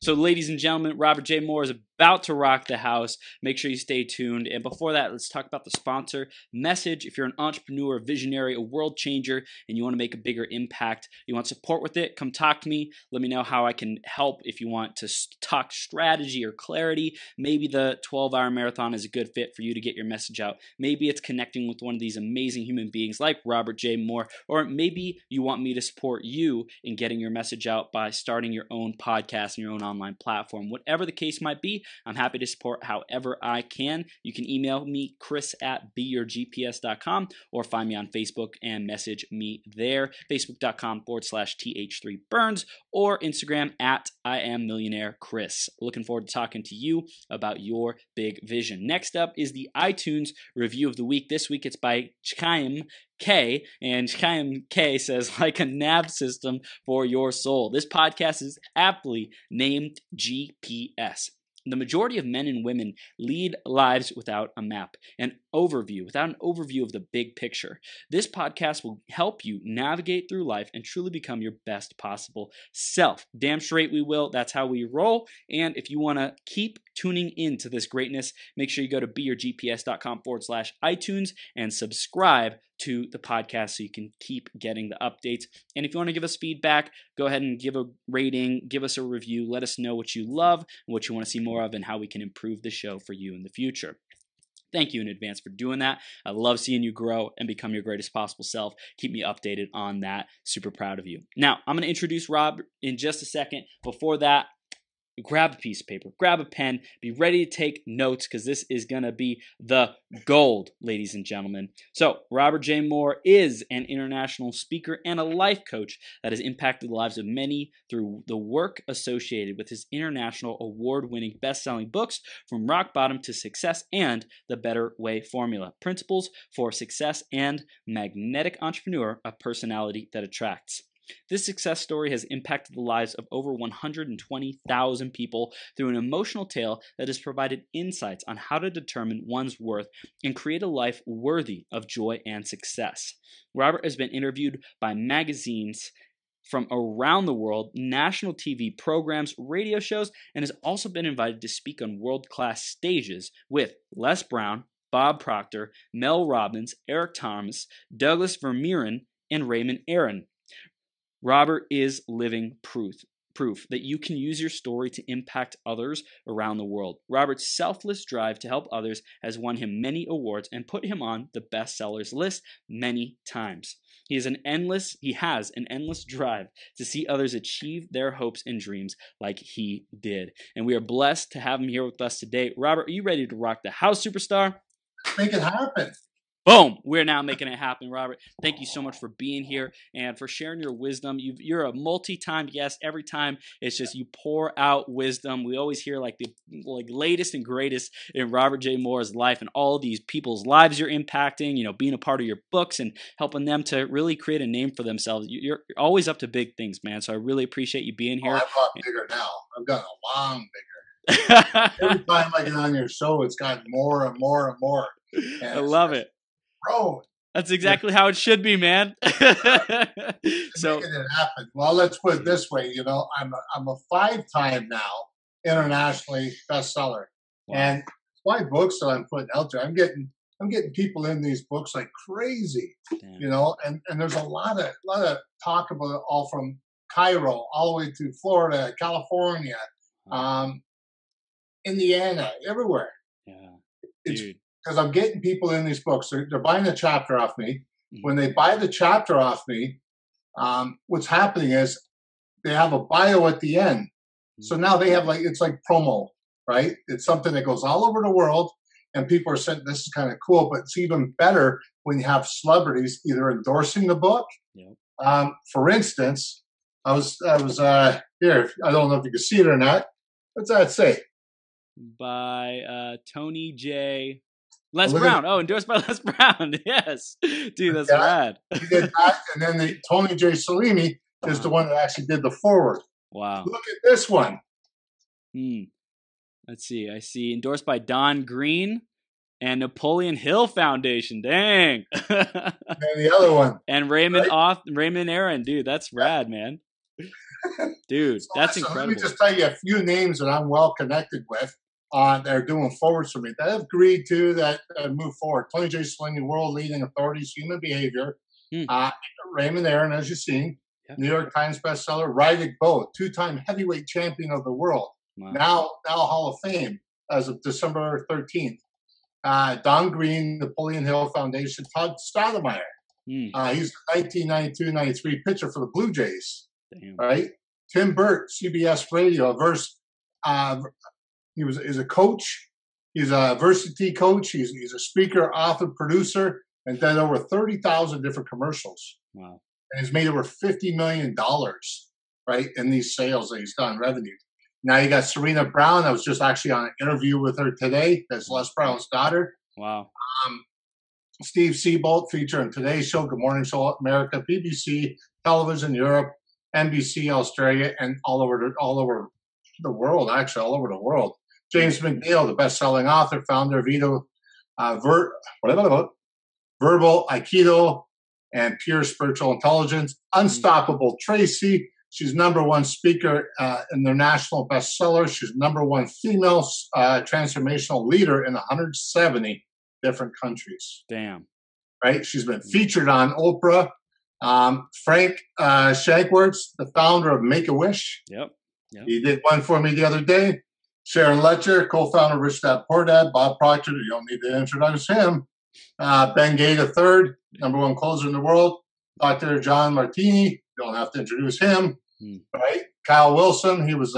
So, ladies and gentlemen, Robert J. Moore is about to rock the house. Make sure you stay tuned. And before that, let's talk about the sponsor, Message. If you're an entrepreneur, a visionary, a world changer, and you want to make a bigger impact, you want support with it, come talk to me. Let me know how I can help. If you want to talk strategy or clarity, maybe the 12-hour marathon is a good fit for you to get your message out. Maybe it's connecting with one of these amazing human beings like Robert J. Moore, or maybe you want me to support you in getting your message out by starting your own podcast and your own online platform. Whatever the case might be, I'm happy to support however I can. You can email me, chris@beyourgps.com, or find me on Facebook and message me there, facebook.com/th3burns, or Instagram @IamMillionaireChris. Looking forward to talking to you about your big vision. Next up is the iTunes review of the week. This week it's by Chaim K, and Chaim K says, like a nav system for your soul. This podcast is aptly named GPS. The majority of men and women lead lives without a map, without an overview of the big picture. This podcast will help you navigate through life and truly become your best possible self. Damn straight we will. That's how we roll. And if you want to keep tuning into this greatness, make sure you go to beyourgps.com/iTunes and subscribe to the podcast so you can keep getting the updates. And if you want to give us feedback, go ahead and give a rating, give us a review, let us know what you love and what you want to see more of and how we can improve the show for you in the future. Thank you in advance for doing that. I love seeing you grow and become your greatest possible self. Keep me updated on that. Super proud of you. Now, I'm going to introduce Rob in just a second. Before that, grab a piece of paper, grab a pen, be ready to take notes because this is going to be the gold, ladies and gentlemen. So, Robert J. Moore is an international speaker and a life coach that has impacted the lives of many through the work associated with his international award-winning best-selling books, From Rock Bottom to Success and The Better Way Formula, Principles for Success and Magnetic Entrepreneur, a Personality that Attracts. This success story has impacted the lives of over 120,000 people through an emotional tale that has provided insights on how to determine one's worth and create a life worthy of joy and success. Robert has been interviewed by magazines from around the world, national TV programs, radio shows, and has also been invited to speak on world-class stages with Les Brown, Bob Proctor, Mel Robbins, Eric Thomas, Douglas Vermeeren, and Raymond Aaron. Robert is living proof that you can use your story to impact others around the world. Robert's selfless drive to help others has won him many awards and put him on the bestsellers list many times. He has an endless drive to see others achieve their hopes and dreams like he did. And we are blessed to have him here with us today. Robert, are you ready to rock the house, superstar? Make it happen. Boom! We're now making it happen, Robert. Thank you so much for being here and for sharing your wisdom. You're a multi-time guest. Every time it's just you pour out wisdom. We always hear the latest and greatest in Robert J. Moore's life and all these people's lives you're impacting, being a part of your books and helping them to really create a name for themselves. You're always up to big things, man. So I really appreciate you being here. I've got bigger now. I've gotten a long bigger. Every time I get on your show, it's gotten more and more and more. I love it. Bro, that's exactly how it should be, man. So making it happen. Well, let's put it this way. I'm a 5-time now internationally bestseller, and 5 books that I'm putting out there. I'm getting people in these books like crazy. Damn. And there's a lot of talk about it, all from Cairo all the way to Florida, California, Indiana, everywhere. Yeah, dude. Because I'm getting people in these books. They're buying a chapter off me. When they buy the chapter off me, what's happening is they have a bio at the end. So now they have it's like promo, right? It's something that goes all over the world, and people are saying this is kind of cool. But it's even better when you have celebrities either endorsing the book. Yep. For instance, I was here. I don't know if you can see it or not. What's that say? By Tony J. Les Brown. Oh, endorsed by Les Brown. Yes. Dude, that's rad. He did that. And then Tony J. Salimi is the one that actually did the forward. Wow. Look at this one. Let's see. I see endorsed by Don Green and Napoleon Hill Foundation. Dang. And the other one. And Raymond Aaron. Dude, that's rad, man. Dude, So that's listen, incredible. let me just tell you a few names that I'm well connected with. They're doing forwards for me. That have agreed to that move forward. Tony J. Slaney, World Leading Authorities, Human Behavior. Hmm. Raymond Aaron, as you've seen. Yeah. New York Times bestseller. Rydick Bowe, two-time heavyweight champion of the world. Wow. Now Hall of Fame as of December 13th. Don Green, Napoleon Hill Foundation. Todd Stoudemire. He's a 1992-93 pitcher for the Blue Jays. Damn. Right? Tim Burt, CBS Radio. He's a coach. He's a varsity coach. He's a speaker, author, producer, and done over 30,000 different commercials. Wow. And he's made over $50 million, right, in these sales that he's done, revenue. Now you got Serena Brown. I was just actually on an interview with her today. That's Les Brown's daughter. Wow. Steve Seabolt, feature on Today's Show, Good Morning Show America, BBC, television Europe, NBC Australia, and all over the world, actually, all over the world. James McNeil, the best-selling author, founder of Verbal Aikido and Pure Spiritual Intelligence. Unstoppable Tracy. She's #1 speaker in their national bestseller. She's #1 female transformational leader in 170 different countries. Damn. Right? She's been featured on Oprah. Frank Shankworth, the founder of Make-A-Wish. Yep. He did one for me the other day. Sharon Letcher, co-founder of Rich Dad Poor Dad. Bob Proctor, you don't need to introduce him. Ben Gay III, #1 closer in the world. Dr. John Martini, don't have to introduce him. Right? Kyle Wilson, he was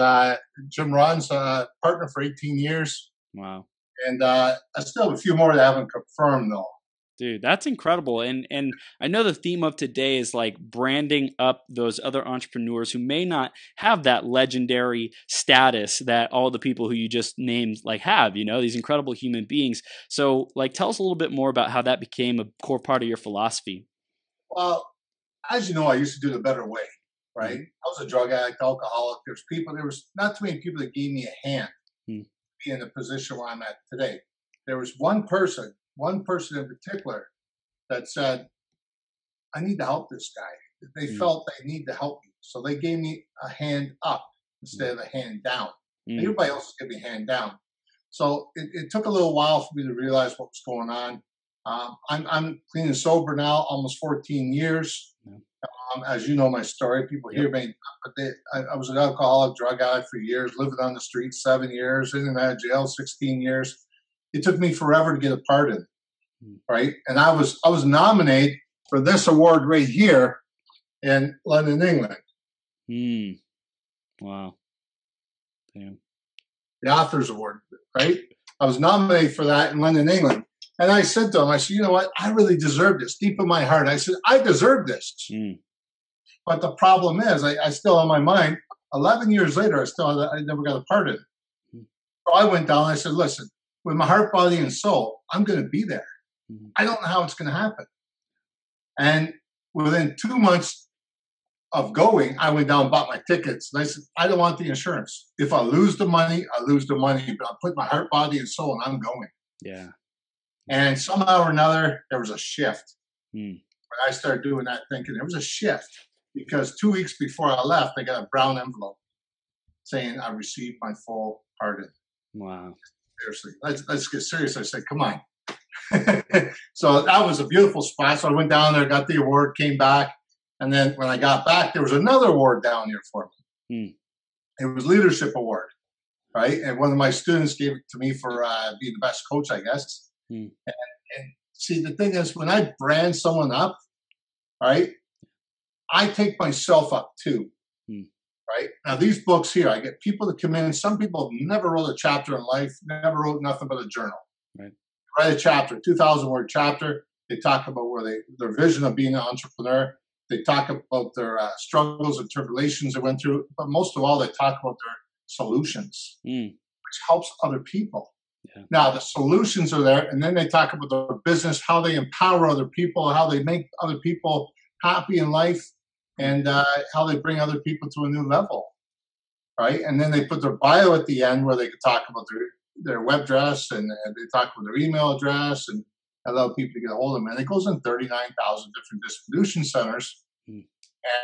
Jim Rohn's partner for 18 years. Wow. And I still have a few more that I haven't confirmed, though. Dude, that's incredible. And I know the theme of today is like branding up those other entrepreneurs who may not have that legendary status that all the people who you just named like have, you know, these incredible human beings. So like tell us a little bit more about how that became a core part of your philosophy. Well, as you know, I used to do the better way, right? I was a drug addict, alcoholic. There was not too many people that gave me a hand to be in the position where I'm at today. There was one person in particular that said, I need to help this guy. They felt they need to help me. So they gave me a hand up instead of a hand down. Everybody else was giving me a hand down. So it took a little while for me to realize what was going on. I'm clean and sober now, almost 14 years. As you know my story, people hear me. But I was an alcoholic, drug addict for years, living on the streets 7 years, in and out of jail 16 years. It took me forever to get a pardon, right? And I was nominated for this award right here in London, England. Wow. Damn. The Authors Award, right? I was nominated for that in London, England. And I said to him, I said, you know what? I really deserve this. Deep in my heart, I said, I deserve this. But the problem is, I still in my mind, 11 years later, I never got a pardon. So I went down and I said, listen, with my heart, body, and soul, I'm going to be there. I don't know how it's going to happen. And within 2 months of going, I went down and bought my tickets. And I said, I don't want the insurance. If I lose the money, I lose the money. But I put my heart, body, and soul, and I'm going. Yeah. And somehow or another, there was a shift. When I started doing that thinking, there was a shift. Because 2 weeks before I left, I got a brown envelope saying I received my full pardon. Wow. Seriously, let's get serious. I said, come on. So that was a beautiful spot. So I went down there, got the award, came back. And then when I got back, there was another award down here for me. It was Leadership Award, right? And one of my students gave it to me for being the best coach, I guess. And see, the thing is, when I brand someone up, right, I take myself up too. Right? Now, these books here, I get people that come in. Some people have never wrote a chapter in life, never wrote nothing but a journal. Right? Write a chapter, 2,000-word chapter. They talk about their vision of being an entrepreneur. They talk about their struggles and tribulations they went through. But most of all, they talk about their solutions, which helps other people. Yeah. Now, the solutions are there. And then they talk about their business, how they empower other people, how they make other people happy in life. And how they bring other people to a new level, right? And then they put their bio at the end where they could talk about their web address and they talk about their email address and allow people to get a hold of them. And it goes in 39,000 different distribution centers.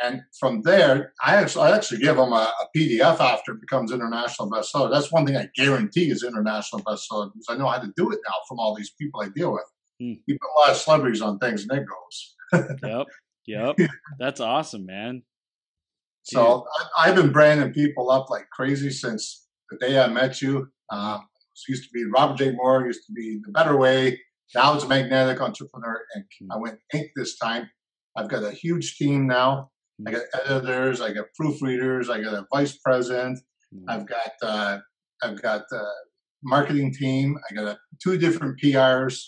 And from there, I actually give them a PDF after it becomes international bestseller. That's one thing I guarantee is international bestseller because I know how to do it now from all these people I deal with. You put a lot of celebrities on things and it goes. Yep. That's awesome, man. Dude. So I've been branding people up like crazy since the day I met you. It used to be Robert J. Moore, used to be The Better Way. Now it's Magnetic Entrepreneur, and I went Inc. this time. I've got a huge team now. I got editors, I got proofreaders, I got a vice president. I've got marketing team. I got 2 different PRs.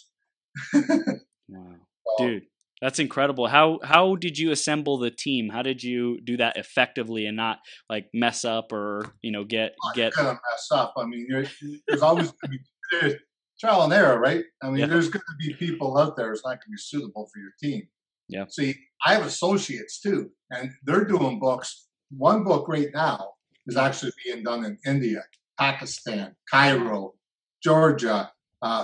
Wow, dude, that's incredible. How did you assemble the team? How did you do that effectively and not like mess up or get gonna mess up? I mean, there's always going to be trial and error, right? I mean, there's going to be people out there that's not going to be suitable for your team. Yeah. See, I have associates too, and they're doing books. One book right now is actually being done in India, Pakistan, Cairo, Georgia,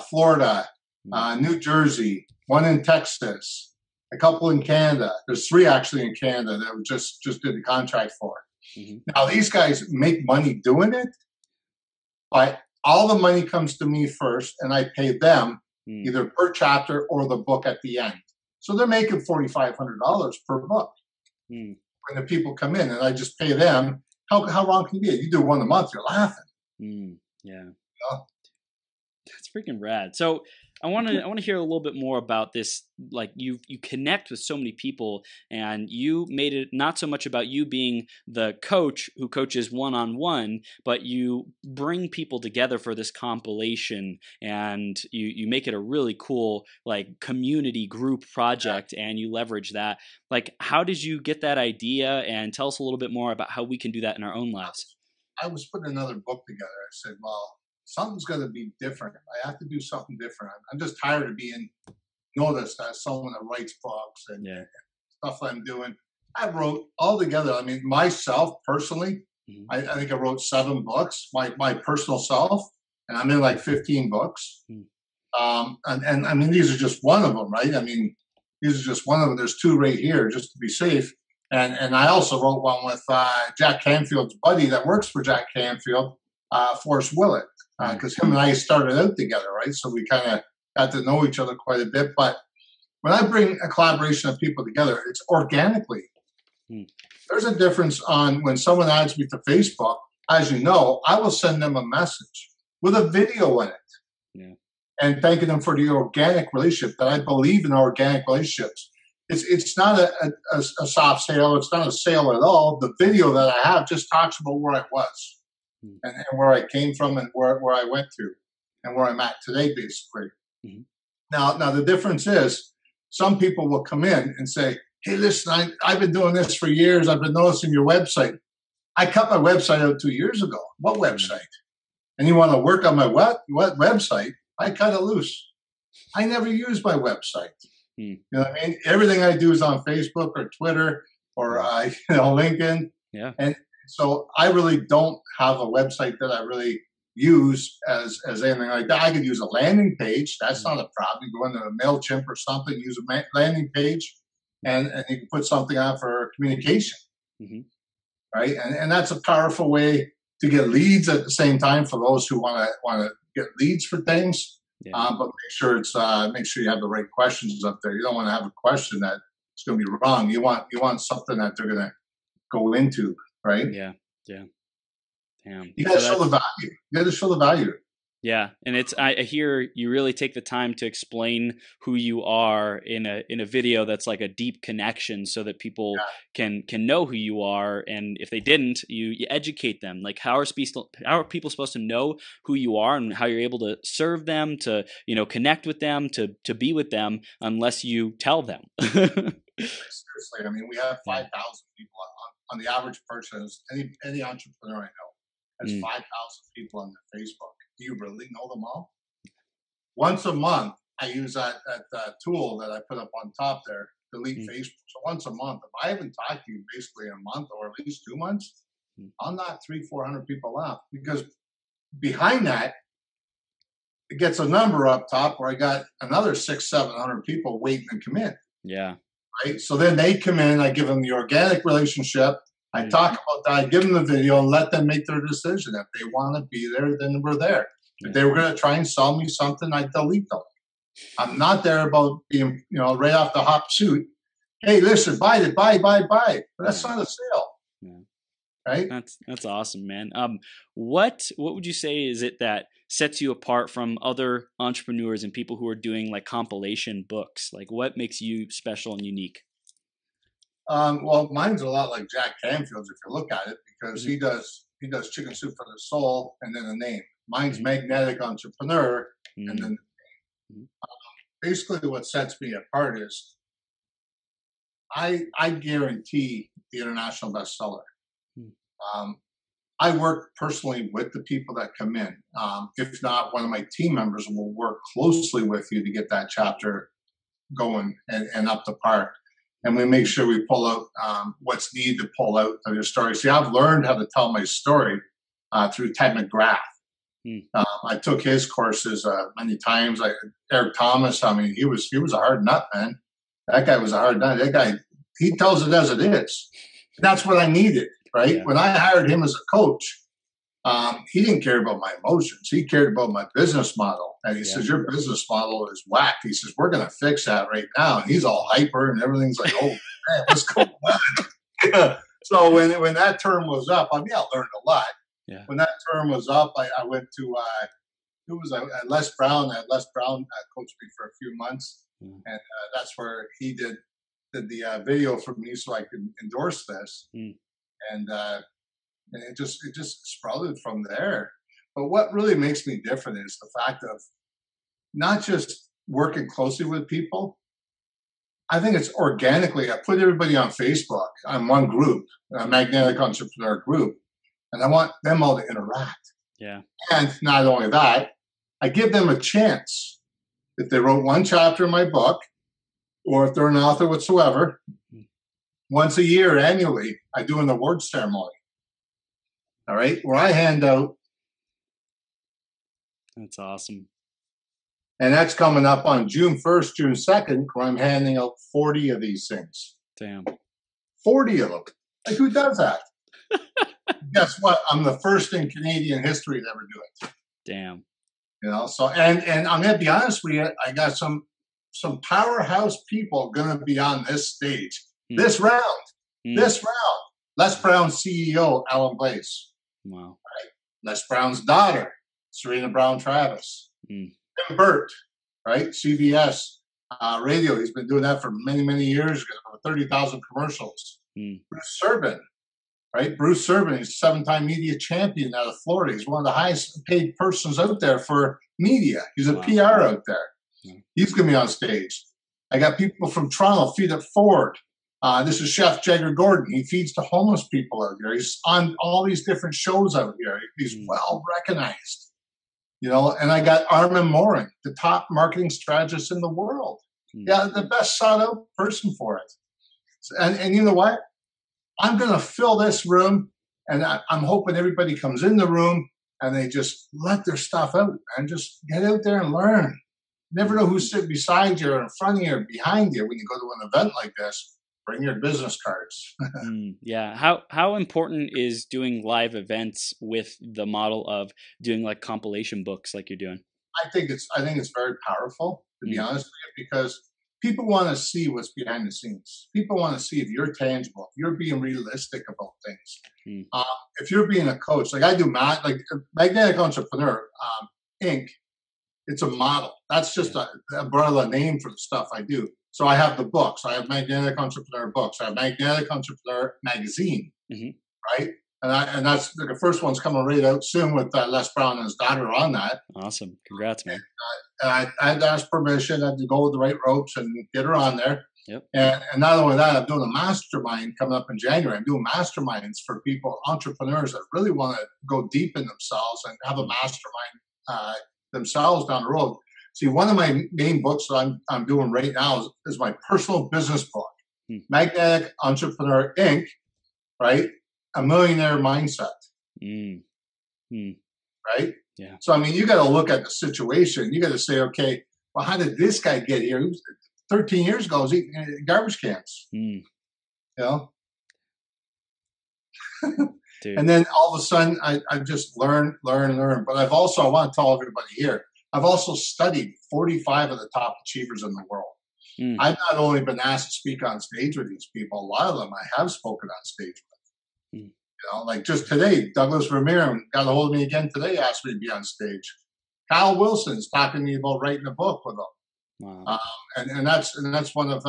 Florida, New Jersey, one in Texas, a couple in Canada. There's 3 actually in Canada that we just did the contract for. Now, these guys make money doing it, but all the money comes to me first, and I pay them either per chapter or the book at the end. So they're making $4,500 per book when the people come in, and I just pay them. How wrong can you be? You do 1 a month, you're laughing. Yeah. That's freaking rad. So I want to hear a little bit more about this. Like you connect with so many people, and you made it not so much about you being the coach who coaches one-on-one, but you bring people together for this compilation, and you make it a really cool like community group project, and you leverage that. Like, how did you get that idea? And tell us a little bit more about how we can do that in our own lives. I was putting another book together. I said, well, something's going to be different. I have to do something different. I'm just tired of being noticed as someone that writes books and stuff I'm doing. I wrote all together. I mean, myself personally, I think I wrote 7 books, my personal self, and I'm in like 15 books. And I mean, these are just one of them, right? I mean, these are just one of them. There's 2 right here just to be safe. And I also wrote one with Jack Canfield's buddy that works for Jack Canfield, Forrest Willett. Because him and I started out together, right? So we kind of got to know each other quite a bit. But when I bring a collaboration of people together, it's organically. There's a difference on when someone adds me to Facebook. As you know, I will send them a message with a video in it and thanking them for the organic relationship, that I believe in organic relationships. It's not a soft sale. It's not a sale at all. The video that I have just talks about where I was. And where I came from and where I went to and where I'm at today, basically. Now the difference is some people will come in and say, hey, listen, I've been doing this for years. I've been noticing your website. I cut my website out 2 years ago. What website? And you want to work on my what website? I cut it loose. I never use my website. You know what I mean? Everything I do is on Facebook or Twitter or LinkedIn. Yeah. And so I really don't have a website that I really use as anything like that. I could use a landing page. That's not a problem. You go into a MailChimp or something, use a landing page, and you can put something on for communication, right? And that's a powerful way to get leads at the same time for those who want to get leads for things. But make sure you have the right questions up there. You don't want to have a question that it's going to be wrong. You want something that they're going to go into. Right? Yeah. Damn. You gotta show the value. You gotta show the value. Yeah, and I hear you really take the time to explain who you are in a video that's like a deep connection, so that people can know who you are, and if they didn't, you educate them. Like how are people supposed to know who you are and how you're able to serve them, to connect with them, to be with them, unless you tell them. Seriously, I mean, we have 5,000 people on the average person. Any entrepreneur I know has 5,000 people on their Facebook. Do you really know them all? Once a month, I use that tool that I put up on top there, delete Facebook. So once a month, if I haven't talked to you basically in a month or at least 2 months, I'll knock 300-400 people off, because behind that, it gets a number up top where I got another 600-700 people waiting to come in. Yeah. right? So then they come in, I give them the organic relationship. I talk about that, I give them the video and let them make their decision. If they want to be there, then we're there. If they were going to try and sell me something, I'd delete them. I'm not there about being, right off the hop shoot. Hey, listen, buy it, buy. But that's not a sale. Yeah. Right? That's awesome, man. What would you say is it that sets you apart from other entrepreneurs and people who are doing like compilation books? Like what makes you special and unique? Well, mine's a lot like Jack Canfield's if you look at it, because he does Chicken Soup for the Soul and then a name. Mine's Magnetic Entrepreneur and then the name. Basically what sets me apart is I guarantee the international bestseller. I work personally with the people that come in. If not, one of my team members will work closely with you to get that chapter going and up to par. And we make sure we pull out what's needed to pull out of your story. See, I've learned how to tell my story through Ted McGrath. I took his courses many times. Eric Thomas, I mean, he was a hard nut, man. That guy was a hard nut. That guy, he tells it as it is. That's what I needed, right? Yeah. When I hired him as a coach, he didn't care about my emotions. He cared about my business model. And he says, your business model is whacked. He says, we're going to fix that right now. And he's all hyper and everything's like, oh, man, what's going on? So when that term was up, I mean, I learned a lot. Yeah. When that term was up, I went to, Les Brown. Les Brown coached me for a few months. And that's where he did the video for me so I could endorse this. And it just sprouted from there. But what really makes me different is the fact of not just working closely with people. I think it's organically. I put everybody on Facebook on one group, a Magnetic Entrepreneur group, and I want them all to interact. Yeah. And not only that, I give them a chance. If they wrote one chapter in my book, or if they're an author whatsoever, once a year, annually, I do an award ceremony. All right, where I hand out. That's awesome. And that's coming up on June 1st, June 2nd, where I'm handing out 40 of these things. Damn. 40 of them. Like, who does that? Guess what? I'm the first in Canadian history to ever do it. Damn. So, and I'm going to be honest with you, I got some powerhouse people going to be on this stage. This round. Les Brown's CEO, Alan Blaze. Wow. Right? Les Brown's daughter, Serena Brown Travis. Tim Burt, right? CBS radio. He's been doing that for many, many years. 30,000 commercials. Bruce Servin, right? Bruce Servin, he's a 7-time media champion out of Florida. He's one of the highest paid persons out there for media. He's a PR out there. He's going to be on stage. I got people from Toronto, Feed It Forward. This is Chef Jagger Gordon. He feeds to homeless people out here. He's on all these different shows out here. He's well recognized. And I got Armin Morin, the top marketing strategist in the world. Yeah, the best sought out person for it. And you know what? I'm going to fill this room, and I'm hoping everybody comes in the room and they just let their stuff out and just get out there and learn. Never know who's sitting beside you or in front of you or behind you when you go to an event like this. Bring your business cards. Yeah. How important is doing live events with the model of doing like compilation books like you're doing? I think it's very powerful, to be honest with you, because people want to see what's behind the scenes. People want to see if you're tangible, if you're being realistic about things. If you're being a coach, like I do, like Magnetic Entrepreneur Inc. It's a model. That's just a umbrella name for the stuff I do. So I have the books. I have Magnetic Entrepreneur books. I have Magnetic Entrepreneur magazine, right? And that's the first one's coming right out soon with Les Brown and his daughter on that. Awesome. Congrats, man. And I had to ask permission. I had to go with the right ropes and get her on there. Yep. And not only that, I'm doing a mastermind coming up in January. I'm doing masterminds for people, entrepreneurs that really want to go deep in themselves and have a mastermind themselves down the road. See, one of my main books that I'm doing right now is my personal business book, Magnetic Entrepreneur Inc., right? A Millionaire Mindset. Right? Yeah. So, I mean, you got to look at the situation. You got to say, okay, well, how did this guy get here? 13 years ago, I was eating garbage cans. You know? And then all of a sudden, I just learn. But I've also, I want to tell everybody here, I've also studied 45 of the top achievers in the world. I've not only been asked to speak on stage with these people, a lot of them I have spoken on stage with. You know, like just today, Douglas Vermeeren got a hold of me again today, asked me to be on stage. Kyle Wilson's talking to me about writing a book with him. Wow. And that's one of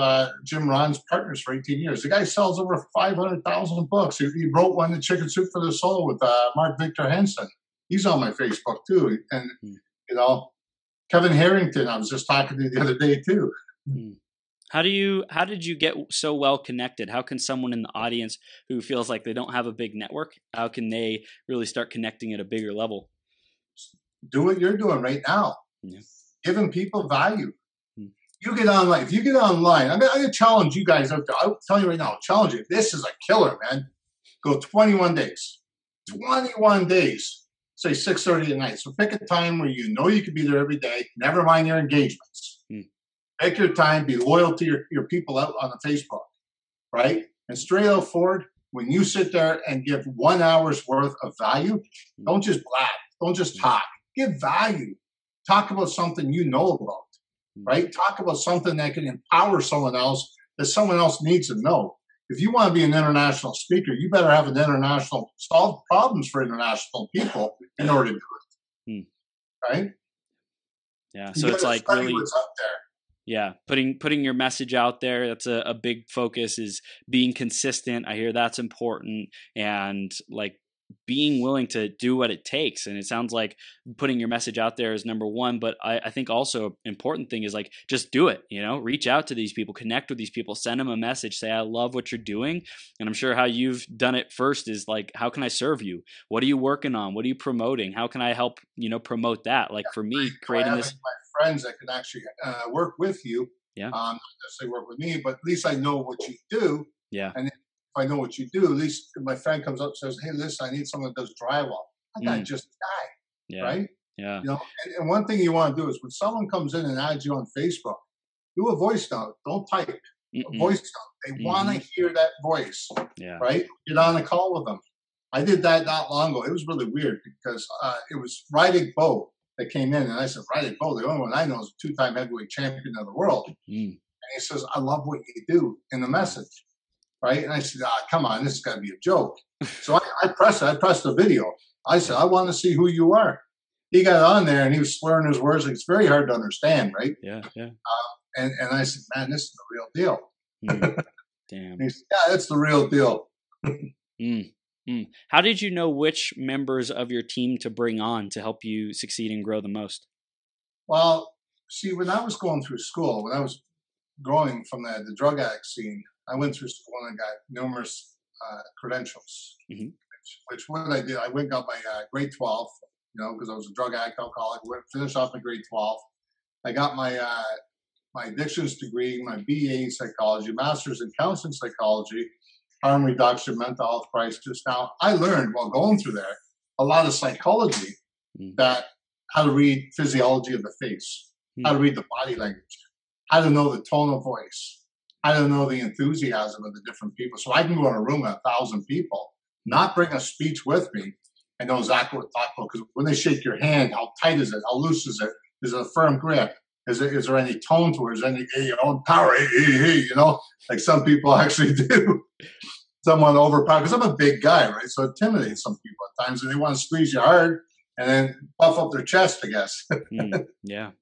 Jim Rohn's partners for 18 years. The guy sells over 500,000 books. He wrote one, The Chicken Soup for the Soul, with Mark Victor Hansen. He's on my Facebook too. And you know, Kevin Harrington, I was just talking to the other day too. How did you get so well connected? How can someone in the audience who feels like they don't have a big network, how can they really start connecting at a bigger level? Do what you're doing right now. Giving people value. You get online. If you get online, I'm going to challenge you guys out there. I'll tell you right now, challenge you. This is a killer, man. Go 21 days. 21 days. Say 6:30 at night. So pick a time where you know you can be there every day. Never mind your engagements. Pick your time. Be loyal to your people out on the Facebook, right? And straight out forward, when you sit there and give 1 hour's worth of value, don't just blab. Don't just talk. Give value. Talk about something you know about. Right? Talk about something that can empower someone else that someone else needs to know. If you want to be an international speaker, you better have solve problems for international people in order to do it. Right? Yeah. So it's like really what's up there. Yeah, putting your message out there. That's a big focus, is being consistent. I hear that's important, and like being willing to do what it takes. And it sounds like putting your message out there is number one, but I think also an important thing is like, just do it, you know, reach out to these people, connect with these people, send them a message, say, I love what you're doing. And I'm sure how you've done it first is like, how can I serve you? What are you working on? What are you promoting? How can I help, promote that? Like for me, creating this. My friends that can actually work with you, not necessarily work with me, but at least I know what you do. Yeah. And if I know what you do, at least if my friend comes up and says, hey, listen, I need someone that does drywall. I got just a guy, right? Yeah. And one thing you want to do is when someone comes in and adds you on Facebook, do a voice note. Don't type. A voice note. They want to hear that voice, right? Get on a call with them. I did that not long ago. It was really weird because it was Rydick Bowe that came in, and I said, Rydick Bowe, the only one I know is a 2-time heavyweight champion of the world. And he says, I love what you do in the message. Right? And I said, come on, this has got to be a joke. So I pressed the video. I said, I want to see who you are. He got on there and he was slurring his words. It's very hard to understand, right? Yeah. And I said, man, this is the real deal. Damn. He said, yeah, it's the real deal. How did you know which members of your team to bring on to help you succeed and grow the most? Well, see, when I was going through school, when I was growing from the drug addict scene, I went through school and I got numerous credentials, which what I did, I went and got my grade 12, because I was a drug addict, alcoholic, finished off my grade 12. I got my addictions degree, my BA in psychology, master's in counseling psychology, harm reduction, mental health crisis. Now, I learned while going through there a lot of psychology, that how to read physiology of the face, how to read the body language, how to know the tone of voice, I don't know the enthusiasm of the different people. So I can go in a room with 1,000 people, not bring a speech with me, and know exactly what to talk about. Because when they shake your hand, how tight is it? How loose is it? Is it a firm grip? Is there any tone to it? Is there any power? Hey, like some people actually do. Someone overpower, because I'm a big guy, right? So it intimidates some people at times, and they want to squeeze you hard and then puff up their chest, I guess. Yeah.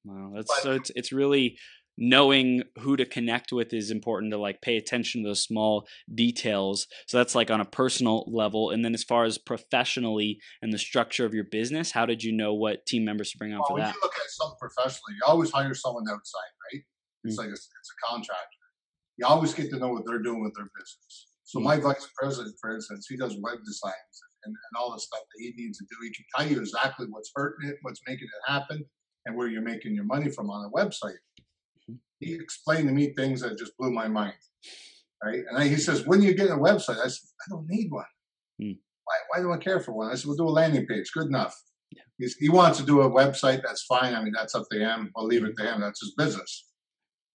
Wow, it's really knowing who to connect with is important, to like pay attention to those small details. So that's like on a personal level. And then as far as professionally and the structure of your business, how did you know what team members to bring on for that? When you look at something professionally, you always hire someone outside, right? It's like it's a contractor. You always get to know what they're doing with their business. So my vice president, for instance, he does web designs and all the stuff that he needs to do. He can tell you exactly what's hurting it, what's making it happen, and where you're making your money from on a website. He explained to me things that just blew my mind, right? And he says, when you get a website, I said, I don't need one. Why do I care for one? I said, we'll do a landing page. Good enough. He wants to do a website. That's fine. I mean, that's up to him. I'll leave it to him. That's his business,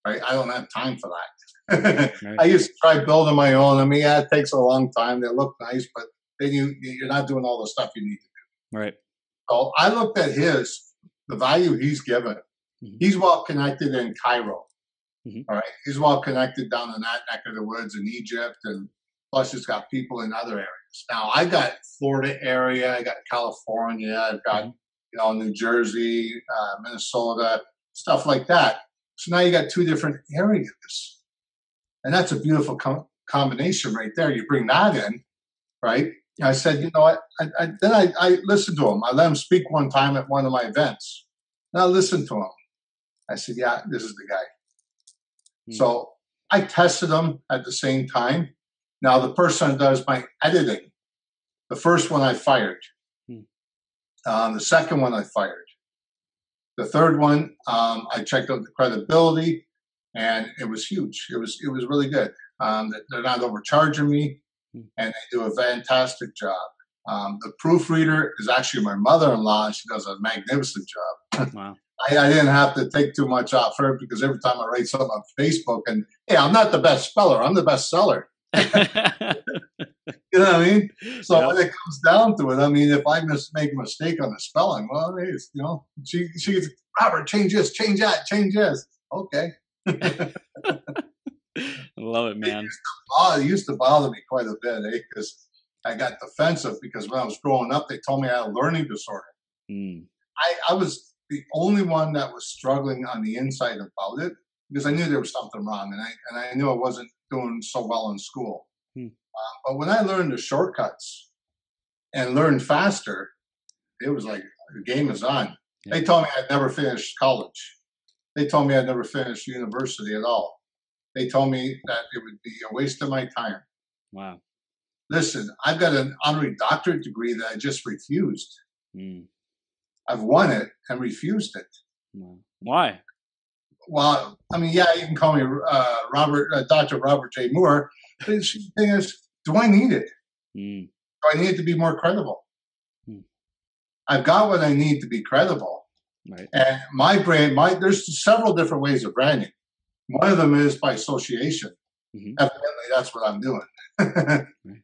right? I don't have time for that. Right. I used to try building my own. I mean, yeah, it takes a long time. They look nice, but then you're not doing all the stuff you need to do. Right. So I looked at the value he's given. Mm-hmm. He's well connected in Cairo. Mm-hmm. All right. He's well connected down in that neck of the woods in Egypt, and plus he's got people in other areas. Now I got Florida area, I got California, I've got New Jersey, Minnesota, stuff like that. So now you got two different areas, and that's a beautiful combination right there. You bring that in, right? And I said, you know what? I listened to him. I let him speak one time at one of my events, and I listened to him. I said, yeah, this is the guy. So I tested them at the same time. Now, the person that does my editing, the first one I fired. The second one I fired. The third one, I checked out the credibility, and it was huge. It was really good. They're not overcharging me, and they do a fantastic job. The proofreader is actually my mother-in-law, and she does a magnificent job. Wow. I didn't have to take too much off her because every time I write something on Facebook, and hey, I'm not the best speller, I'm the best seller. You know what I mean? So when it comes down to it, I mean, if I make a mistake on the spelling, well, she gets, Robert, change this, change that, change this. Okay. I love it, man. It used to bother me quite a bit, because I got defensive because when I was growing up, they told me I had a learning disorder. I was the only one that was struggling on the inside about it because I knew there was something wrong, and I knew I wasn't doing so well in school. But when I learned the shortcuts and learned faster, it was like the game is on. Yeah. They told me I'd never finish college. They told me I'd never finish university at all. They told me that it would be a waste of my time. Wow. Listen, I've got an honorary doctorate degree that I just refused. I've won it and refused it. Why? Well, I mean, yeah, you can call me Dr. Robert J. Moore. But the thing is, do I need it? Do I need it to be more credible? I've got what I need to be credible. Right. And my brand, there's several different ways of branding. One of them is by association. Evidently, that's what I'm doing.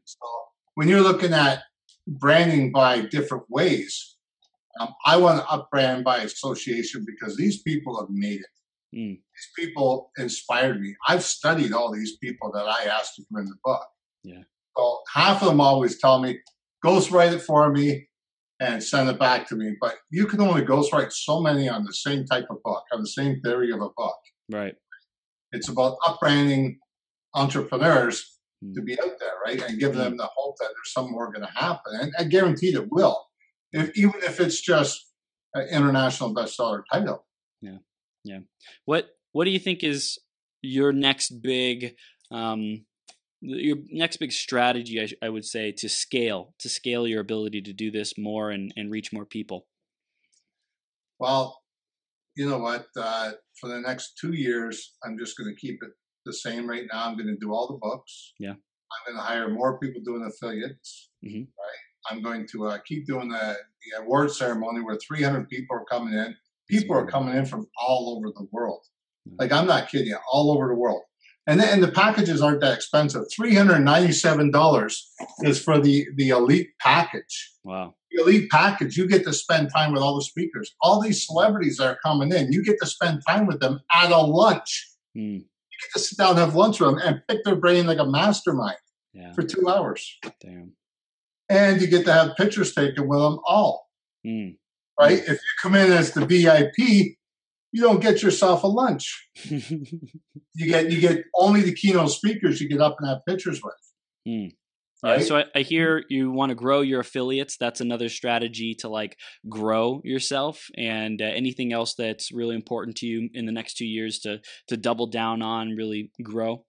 So when you're looking at branding by different ways, I want to up-brand by association because these people have made it. These people inspired me. I've studied all these people that I asked to come in the book. Yeah. So half of them always tell me, ghostwrite it for me and send it back to me. But you can only ghostwrite so many on the same type of book, on the same theory of a book. Right. It's about up-branding entrepreneurs to be out there, right? And give them the hope that there's some more going to happen. And I guarantee it will. Even if it's just an international bestseller title. Yeah. Yeah. What do you think is your next big strategy, I would say, to scale your ability to do this more and reach more people? Well, you know what? For the next 2 years, I'm just going to keep it the same right now. I'm going to do all the books. Yeah. I'm going to hire more people doing affiliates. Right. I'm going to keep doing the award ceremony where 300 people are coming in. People are coming in from all over the world. Like, I'm not kidding you, all over the world. And the packages aren't that expensive. $397 is for the elite package. Wow. The elite package, you get to spend time with all the speakers. All these celebrities that are coming in, you get to spend time with them at a lunch. You get to sit down and have lunch with them and pick their brain like a mastermind for 2 hours. Damn. And you get to have pictures taken with them all. Right? If you come in as the VIP, you don't get yourself a lunch. You get only the keynote speakers you get up and have pictures with. Right? Yeah, so I hear you want to grow your affiliates. That's another strategy to grow yourself. And anything else that's really important to you in the next 2 years to double down on, really grow?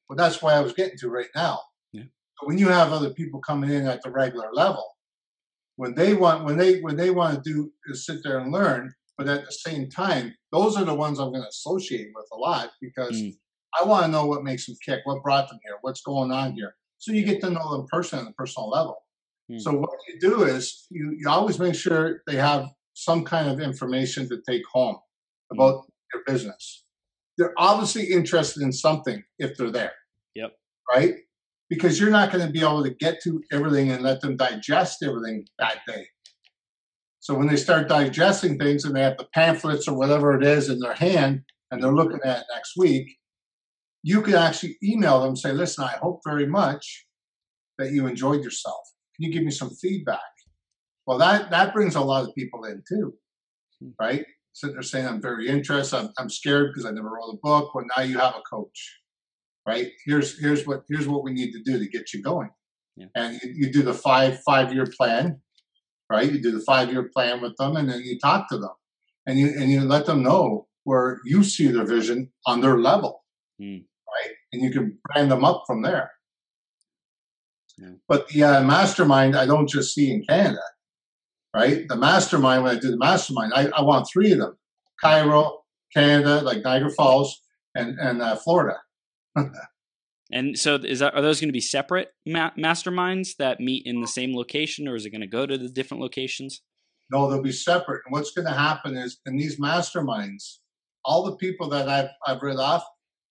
Well, that's why I was getting to right now. Yeah. But when you have other people coming in at the regular level, when they want to do is sit there and learn, but at the same time, those are the ones I'm going to associate with a lot because I want to know what makes them kick, what brought them here, what's going on here. So you get to know them personally on a personal level. So what you do is you always make sure they have some kind of information to take home about your business. They're obviously interested in something if they're there. Yep. Right? Because you're not going to be able to get to everything and let them digest everything that day. So when they start digesting things and they have the pamphlets or whatever it is in their hand and they're looking at it next week, you can actually email them and say, listen, I hope very much that you enjoyed yourself. Can you give me some feedback? Well, that brings a lot of people in too, right? So they're saying, I'm very interested. I'm scared because I never wrote a book. Well, now you have a coach, right? Here's what we need to do to get you going. Yeah. And you do the five-year plan, right? You do the 5-year plan with them, and then you talk to them, and you let them know where you see their vision on their level, right? And you can brand them up from there. Yeah. But the mastermind, I don't just see in Canada, right? The mastermind, when I do the mastermind, I want 3 of them: Cairo, Canada, like Niagara Falls, and Florida. And so are those going to be separate masterminds that meet in the same location, or is it going to go to the different locations? No, they'll be separate. And what's going to happen is in these masterminds, all the people that I've read off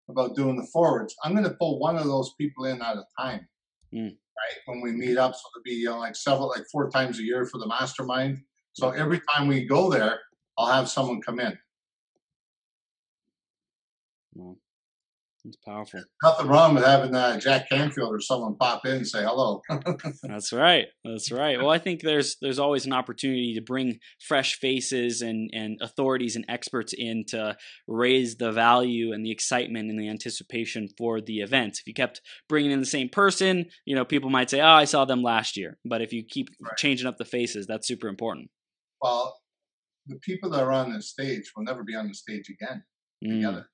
about doing the forwards, I'm going to pull one of those people in at a time, right? When we meet up, so it'll be like 4 times a year for the mastermind. So every time we go there, I'll have someone come in. Wow. It's powerful. Nothing wrong with having Jack Canfield or someone pop in and say hello. That's right. Well, I think there's always an opportunity to bring fresh faces and authorities and experts in to raise the value and the excitement and the anticipation for the event. If you kept bringing in the same person, people might say, "Oh, I saw them last year." But if you keep changing up the faces, that's super important. Well, the people that are on the stage will never be on the stage again together.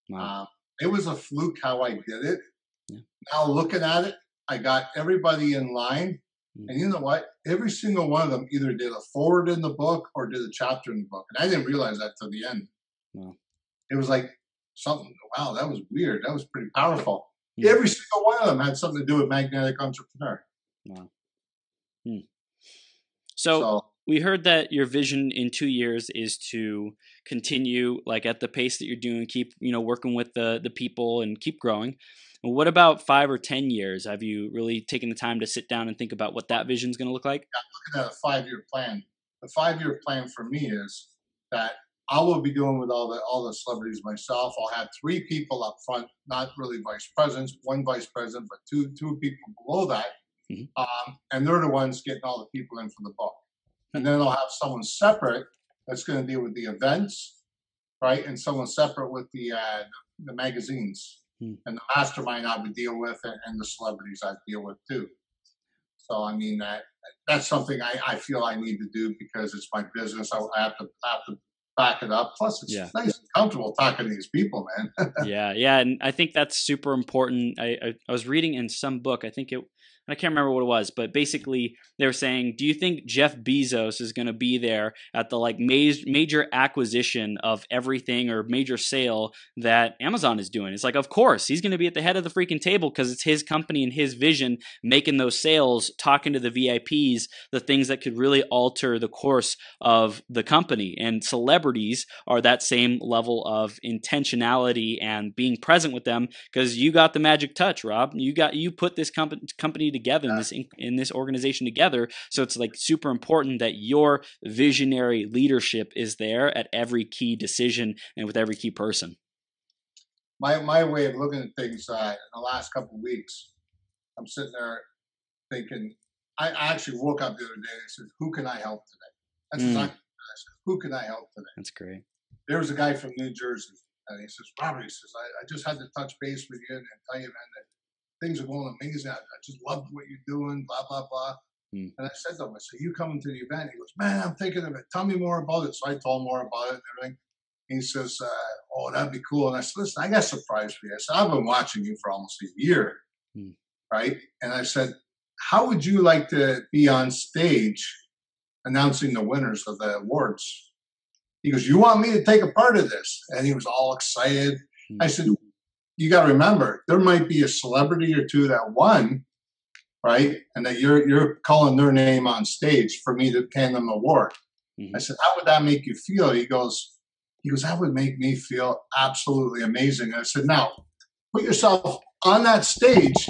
Wow. It was a fluke how I did it. Yeah. Now looking at it, I got everybody in line. And you know what? Every single one of them either did a forward in the book or did a chapter in the book. And I didn't realize that till the end. Wow. It was like something, wow, that was weird. That was pretty powerful. Every single one of them had something to do with Magnetic Entrepreneur. Wow. So we heard that your vision in 2 years is to continue like at the pace that you're doing, keep, working with the people and keep growing. And what about 5 or 10 years? Have you really taken the time to sit down and think about what that vision is going to look like? I'm looking at a 5-year plan. The 5-year plan for me is that I will be doing with all the celebrities myself. I'll have 3 people up front, not really vice presidents, 1 vice president, but two people below that. And they're the ones getting all the people in for the book. And then I'll have someone separate that's going to deal with the events, right? And someone separate with the magazines. And the mastermind I would deal with, and the celebrities I deal with too. So, I mean, that's something I feel I need to do because it's my business. I have to back it up. Plus, it's nice and comfortable talking to these people, man. Yeah. And I think that's super important. I was reading in some book, I can't remember what it was, but basically they were saying, do you think Jeff Bezos is going to be there at the major acquisition of everything or major sale that Amazon is doing? It's like, of course, he's going to be at the head of the freaking table because it's his company and his vision making those sales, talking to the VIPs, the things that could really alter the course of the company. And celebrities are that same level of intentionality and being present with them because you got the magic touch, Rob. You put this company together in this organization together. So it's like super important that your visionary leadership is there at every key decision and with every key person. My way of looking at things in the last couple of weeks, I'm sitting there thinking, I actually woke up the other day and said, who can I help today? That's exactly what I said. Who can I help today? That's great. There was a guy from New Jersey and he says, Robert, he says, I just had to touch base with you and tell you, man, that things are going amazing. I just loved what you're doing, blah, blah, blah. And I said to him, I said, you coming to the event? He goes, man, I'm thinking of it. Tell me more about it. So I told him more about it and everything. He says, oh, that'd be cool. And I said, listen, I got a surprise for you. I said, I've been watching you for almost a year, right? And I said, how would you like to be on stage announcing the winners of the awards? He goes, you want me to take a part of this? And he was all excited. I said, you got to remember, there might be a celebrity or two that won, right? And that you're calling their name on stage for me to hand them an award. Mm-hmm. I said, how would that make you feel? He goes, that would make me feel absolutely amazing. And I said, now put yourself on that stage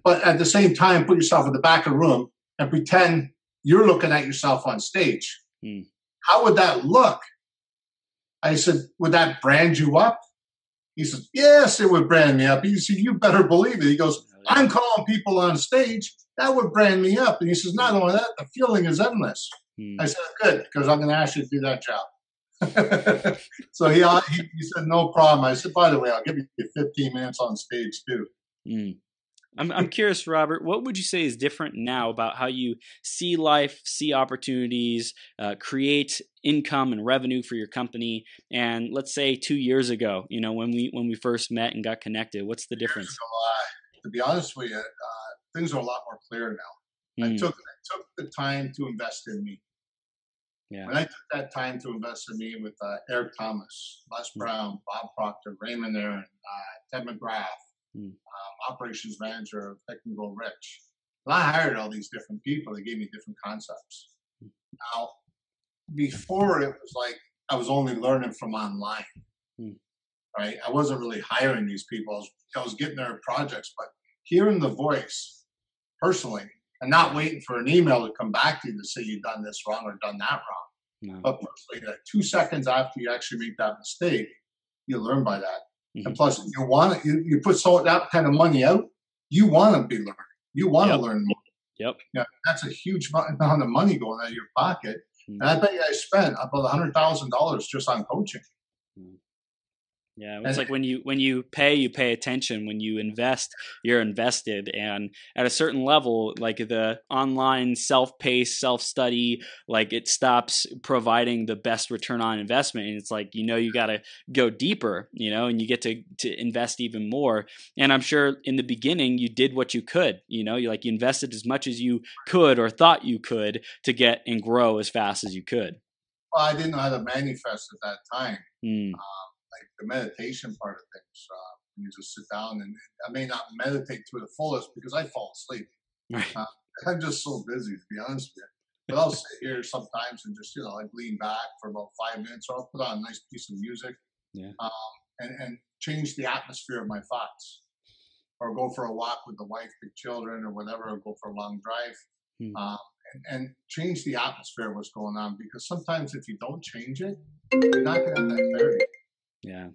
but at the same time, put yourself in the back of the room and pretend you're looking at yourself on stage. Mm. How would that look? I said, would that brand you up? He says, yes, it would brand me up. He said, you better believe it. He goes, I'm calling people on stage. That would brand me up. And he says, not only that, the feeling is endless. I said, good, because I'm going to ask you to do that job. So he said, no problem. I said, by the way, I'll give you 15 minutes on stage too. Mm. I'm curious, Robert, what would you say is different now about how you see life, see opportunities, create income and revenue for your company? And let's say 2 years ago, when we first met and got connected, what's the difference? To be honest with you, things are a lot more clear now. I took the time to invest in me. Yeah. When I took that time to invest in me with Eric Thomas, Les Brown, Bob Proctor, Raymond Aaron, Ted McGrath, operations manager of Technical Rich. And I hired all these different people. They gave me different concepts. Now, before it was like I was only learning from online, right? I wasn't really hiring these people. I was getting their projects, but hearing the voice personally and not waiting for an email to come back to you to say you've done this wrong or done that wrong. No. But personally, that 2 seconds after you actually make that mistake, you learn by that. Mm-hmm. And plus, you put that kind of money out, you want to be learning. You want to learn more. Yep. Yeah, that's a huge amount of money going out of your pocket. Mm-hmm. And I bet you I spent about $100,000 just on coaching. Mm-hmm. Yeah, it's like when you pay attention. When you invest, you're invested. And at a certain level, like the online self-paced, self-study, like it stops providing the best return on investment. And it's like, you got to go deeper, and you get to invest even more. And I'm sure in the beginning, you did what you could, you invested as much as you could or thought you could to get and grow as fast as you could. Well, I didn't know how to manifest at that time. Like the meditation part of things, you just sit down and I may not meditate to the fullest because I fall asleep. Right. I'm just so busy, to be honest with you. But I'll sit here sometimes and just, like lean back for about 5 minutes, or I'll put on a nice piece of music, and change the atmosphere of my thoughts, or go for a walk with the wife, the children, or whatever, or go for a long drive, and change the atmosphere of what's going on. Because sometimes if you don't change it, you're not going to have that clarity. Yeah.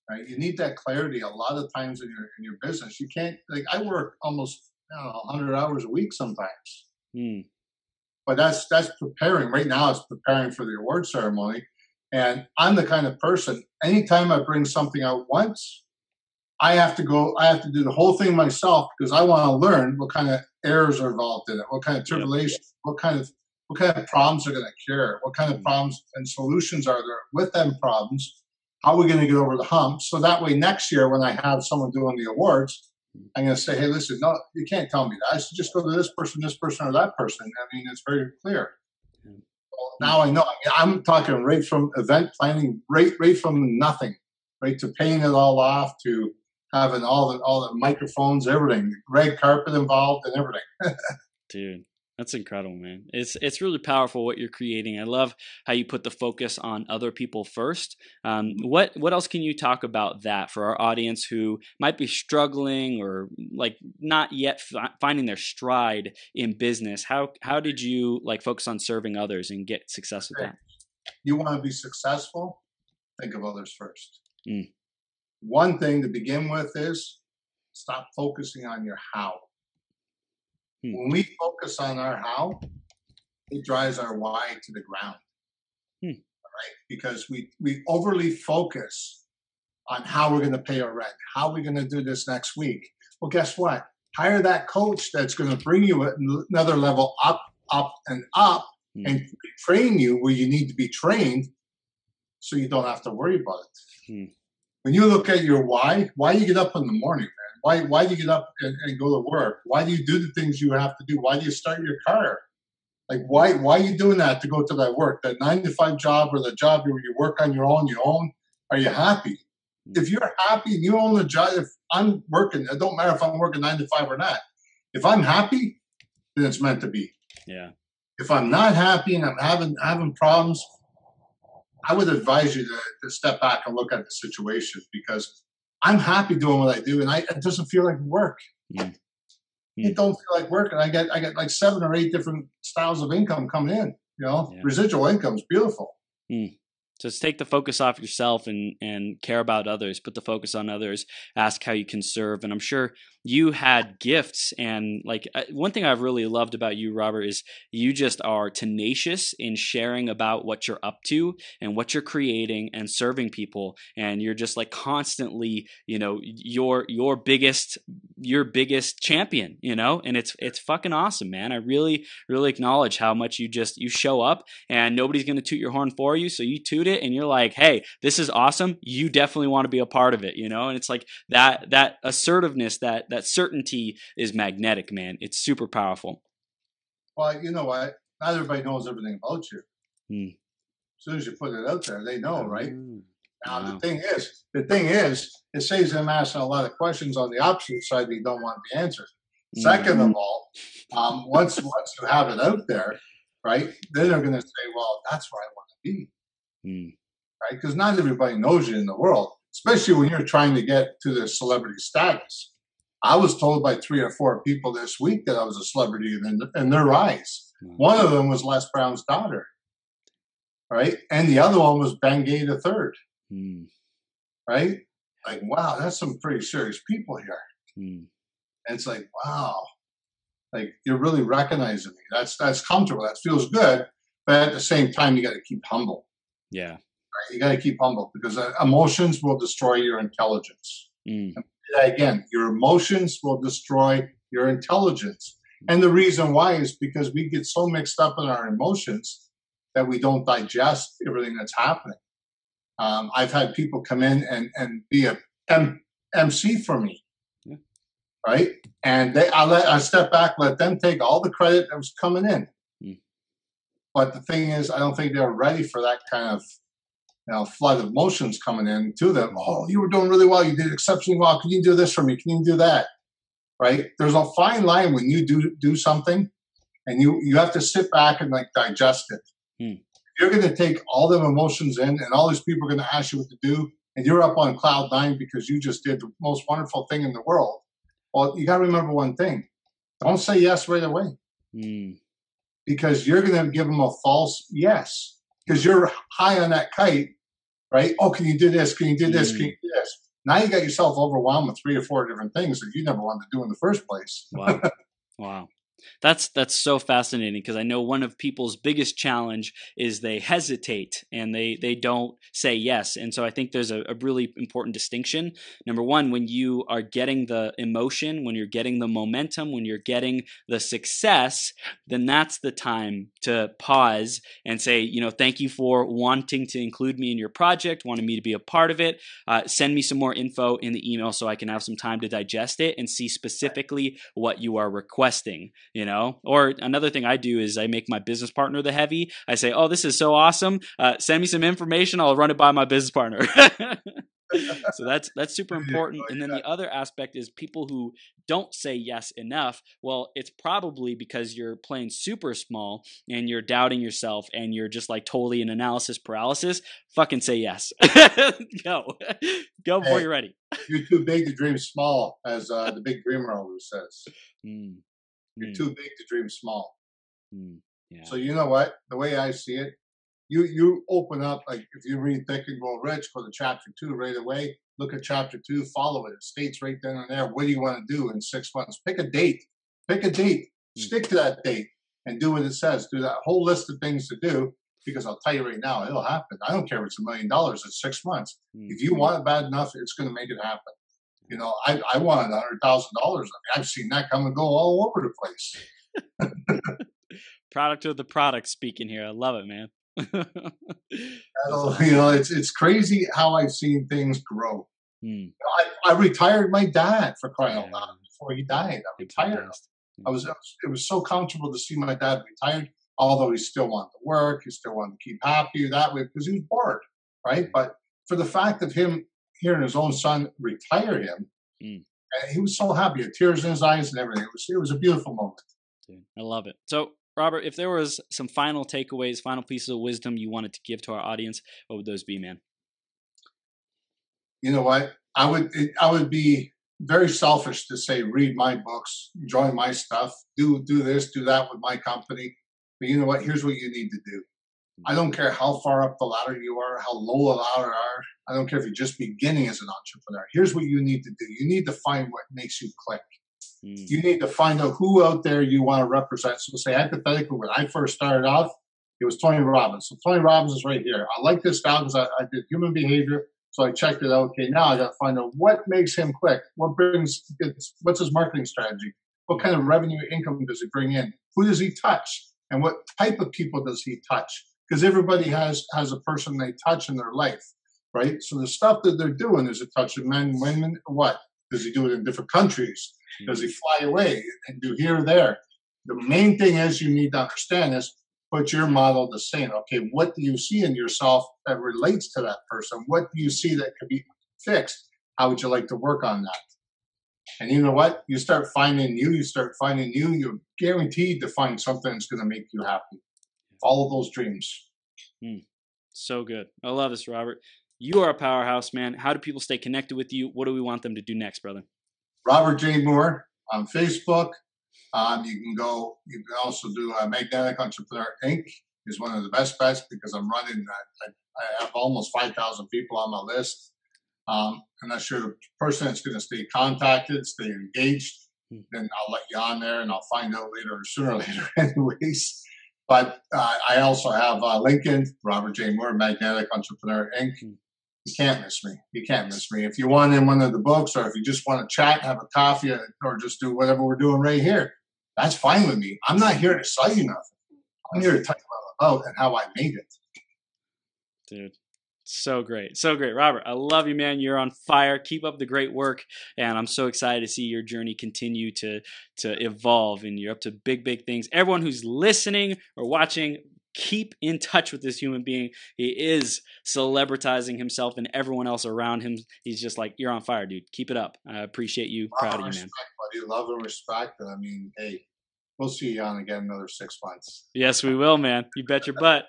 Right. You need that clarity a lot of times in your business. You can't, like, I work almost 100 hours a week sometimes. But that's preparing. Right now it's preparing for the award ceremony. And I'm the kind of person, anytime I bring something out once, I have to do the whole thing myself because I want to learn what kind of errors are involved in it, what kind of tribulation, what kind of problems are going to cure, what kind of problems and solutions are there with them problems. How are we going to get over the hump? So that way next year when I have someone doing the awards, I'm going to say, hey, listen, no, you can't tell me that. I should just go to this person, or that person. I mean, it's very clear. Well, now I know. I'm talking right from event planning, right from nothing, right to paying it all off, to having all the microphones, everything, red carpet involved and everything. Dude. That's incredible, man. It's really powerful what you're creating. I love how you put the focus on other people first. What else can you talk about that for our audience who might be struggling or like not yet finding their stride in business? How did you focus on serving others and get success with that? You want to be successful? Think of others first. One thing to begin with is stop focusing on your how. When we focus on our how, it drives our why to the ground, right? Because we overly focus on how we're going to pay our rent, how we're going to do this next week. Well, guess what? Hire that coach that's going to bring you another level up, and train you where you need to be trained so you don't have to worry about it. When you look at your why you get up in the morning, man? Why do you get up and go to work? Why do you do the things you have to do? Why do you start your car? Like, why are you doing that to go to that work, that 9-to-5 job, or the job where you work on your own, are you happy? If you're happy and you own the job, if I'm working. It don't matter if I'm working 9 to 5 or not. If I'm happy, then it's meant to be. Yeah. If I'm not happy and I'm having problems, I would advise you to step back and look at the situation, because I'm happy doing what I do, and it doesn't feel like work. Mm. It don't feel like work, and I get like 7 or 8 different styles of income coming in. Residual income is beautiful. Mm. Just take the focus off yourself and care about others. Put the focus on others. Ask how you can serve. And I'm sure you had gifts. And like one thing I've really loved about you, Robert, is you just are tenacious in sharing about what you're up to and what you're creating and serving people. And you're just like constantly, your biggest champion, and it's fucking awesome, man. I really, really acknowledge how much you show up, and nobody's going to toot your horn for you. So you toot it and you're like, hey, this is awesome. You definitely want to be a part of it, and it's like that assertiveness, that certainty is magnetic, man. It's super powerful. Well, you know what? Not everybody knows everything about you. As soon as you put it out there, they know, right? Now, wow. the thing is, it saves them asking a lot of questions on the opposite side that you don't want to be answered. Second of all, once you have it out there, right, then they're going to say, well, that's where I want to be. Right? Because not everybody knows you in the world, especially when you're trying to get to the celebrity status. I was told by 3 or 4 people this week that I was a celebrity in their eyes. One of them was Les Brown's daughter, right? And the other one was Bengay the third, right? Like, wow, that's some pretty serious people here. And it's like, wow, like you're really recognizing me. That's comfortable. That feels good. But at the same time, you got to keep humble. Yeah. Right? You got to keep humble, because emotions will destroy your intelligence. Again, your emotions will destroy your intelligence. And the reason why is because we get so mixed up in our emotions that we don't digest everything that's happening. I've had people come in and be a MC for me, right? And I step back, let them take all the credit that was coming in. But the thing is, I don't think they're ready for that kind of flood of emotions coming in to them. Oh, you were doing really well. You did exceptionally well. Can you do this for me? Can you do that? Right? There's a fine line when you do something, and you have to sit back and like digest it. You're going to take all them emotions in, and all these people are going to ask you what to do, and you're up on cloud 9 because you just did the most wonderful thing in the world. Well, you got to remember one thing. Don't say yes right away. Because you're going to give them a false yes. Because you're high on that kite, right? Oh, can you do this? Can you do this? Can you do this? Now you got yourself overwhelmed with 3 or 4 different things that you never wanted to do in the first place. Wow. That's so fascinating, because I know one of people's biggest challenge is they hesitate and they don't say yes. And so I think there's a really important distinction. Number one, when you are getting the emotion, when you're getting the momentum, when you're getting the success, then that's the time to pause and say, thank you for wanting to include me in your project, wanting me to be a part of it. Send me some more info in the email so I can have some time to digest it and see specifically what you are requesting. Or another thing I do is I make my business partner the heavy. I say, oh, this is so awesome. Send me some information. I'll run it by my business partner. So that's super important. And then the other aspect is people who don't say yes enough. Well, it's probably because you're playing super small and you're doubting yourself and you're just like totally in analysis paralysis. Fucking say yes. Go before you're ready. You're too big to dream small, as the big dreamer always says. You're too big to dream small. Yeah. So you know what? The way I see it, you open up, like if you read Think and Grow Rich, go to chapter 2 right away. Look at chapter 2, follow it. It states right then and there, what do you want to do in 6 months? Pick a date. Stick to that date and do what it says. Do that whole list of things to do, because I'll tell you right now, it'll happen. I don't care if it's $1 million, it's 6 months. If you want it bad enough, it's going to make it happen. I wanted $100,000. I've seen that come and go all over the place. Product of the product speaking here. I love it, man. It's crazy how I've seen things grow. I retired my dad, for crying out loud, before he died. I retired him. It was so comfortable to see my dad retired, although he still wanted to work, he still wanted to keep happy that way because he was bored, right? But for the fact of him hearing his own son retire him, Mm. And he was so happy, had tears in his eyes and everything. It was a beautiful moment. Dude, I love it. So, Robert, if there was some final takeaways, final pieces of wisdom you wanted to give to our audience, what would those be, man? You know what? I would be very selfish to say, read my books, join my stuff, do this, do that with my company. But you know what? Here's what you need to do. I don't care how far up the ladder you are, how low the ladder are. I don't care if you're just beginning as an entrepreneur. Here's what you need to do. You need to find what makes you click. You need to find out who out there you want to represent. So say, hypothetically, when I first started off, it was Tony Robbins. So Tony Robbins is right here. I like this guy because I did human behavior. So I checked it out. Okay, now I got to find out what makes him click. What's his marketing strategy? What kind of revenue income does he bring in? Who does he touch? And what type of people does he touch? Because everybody has a person they touch in their life, right? So the stuff that they're doing is a touch of men, women, what? Does he do it in different countries? Does he fly away and do here or there? The main thing is you need to understand is put your model the same. Okay, what do you see in yourself that relates to that person? What do you see that could be fixed? How would you like to work on that? And you know what? You start finding you, you're guaranteed to find something that's going to make you happy. Follow those dreams. So good. I love this, Robert. You are a powerhouse, man. How do people stay connected with you? What do we want them to do next, brother? Robert J. Moore on Facebook. You can also do Magnetic Entrepreneur Inc. is one of the best bets because I'm running, I have almost 5,000 people on my list. I'm not sure the person that's going to stay contacted, stay engaged, then I'll let you on there and I'll find out sooner or later anyways. But I also have LinkedIn, Robert J. Moore, Magnetic Entrepreneur Inc. You can't miss me. You can't miss me. If you want in one of the books or if you just want to chat, have a coffee, or just do whatever we're doing right here, that's fine with me. I'm not here to sell you nothing. I'm here to tell you about and how I made it. Dude, so great. So great. Robert, I love you, man. You're on fire. Keep up the great work. And I'm so excited to see your journey continue to evolve. And you're up to big, big things. Everyone who's listening or watching, keep in touch with this human being. He is celebritizing himself and everyone else around him. He's just like, you're on fire, dude. Keep it up. I appreciate you. Proud of you, man. Buddy. Love and respect. And I mean, hey, we'll see you on again another 6 months. Yes, we will, man. You bet your butt.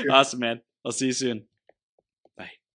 Awesome, man. I'll see you soon.